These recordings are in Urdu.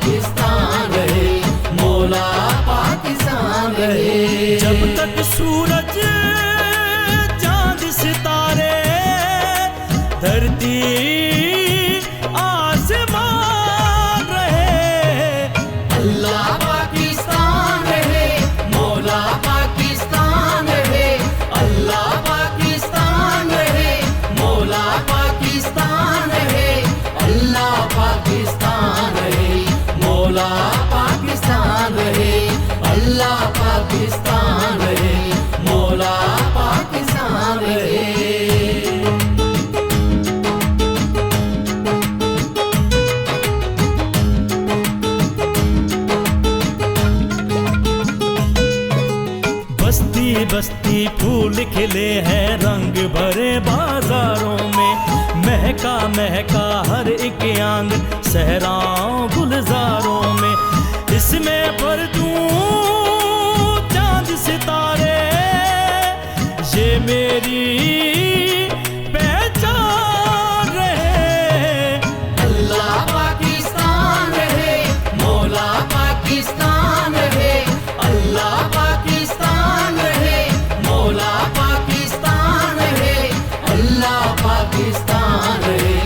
پاکستان رہے، مولا پاکستان رہے۔ جب تک سورج چاند ستارے دھرتی آسمان رہے، اللہ پاکستان رہے، مولا پاکستان رہے، اللہ پاکستان رہے، مولا پاکستان رہے، اللہ پاکستان رہے، مولا پاکستان رہے، اللہ پاکستان رہے، مولا پاکستان رہے۔ بستی بستی پھول کھلے ہیں رنگ بھرے بازاروں میں، مہکا مہکا ہر ایک آنگن صحراؤں گلزاروں میں، اس میں پردوں چاند ستارے یہ میری پہچان رہے۔ اللہ پاکستان رہے، مولا پاکستان رہے، اللہ پاکستان رہے، مولا پاکستان رہے، اللہ پاکستان رہے،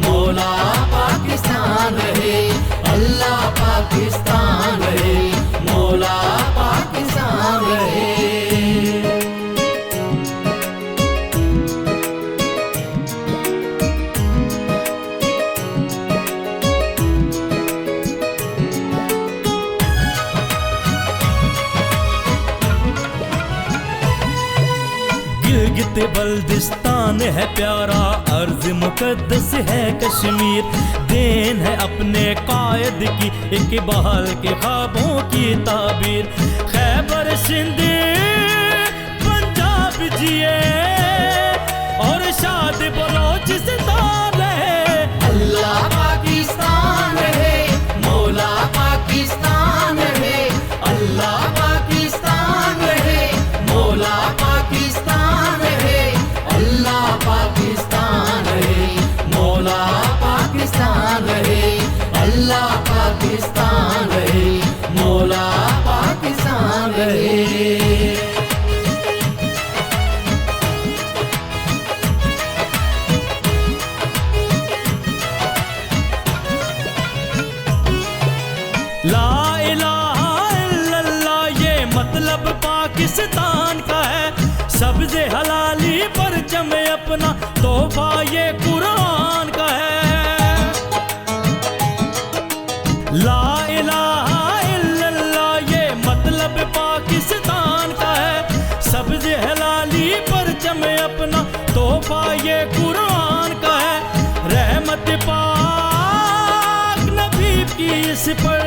مولا پاکستان رہے، اللہ پاکستان رہے، مولا پاکستان رہے۔ گلگت بلتستان ہے پیارا، ارض مقدس ہے کشمیر، دین ہے اپنے قائد کی اقبال کے خوابوں کی تعبیر، خیبر سندھ پنجاب جیے اور شاد بلوچستان رہے، اللہ پاکستان رہے، مولا پاکستان رہے، اللہ پاکستان رہے، مولا پاکستان رہے، اللہ پاکستان رہے، مولا پاکستان رہے، اللہ پاکستان رہے، مولا پاکستان رہے۔ لا الہ الا اللہ یہ مطلب پاکستان کا ہے، سبز حلالی پرچم اپنا تحفہ یہ قرآن کا ہے۔ لا الہ الا اللہ یہ مطلب پاکستان کا ہے، سبز حلالی پرچم اپنا تحفہ یہ قرآن کا ہے، رحمت پاک نبی کی اس پر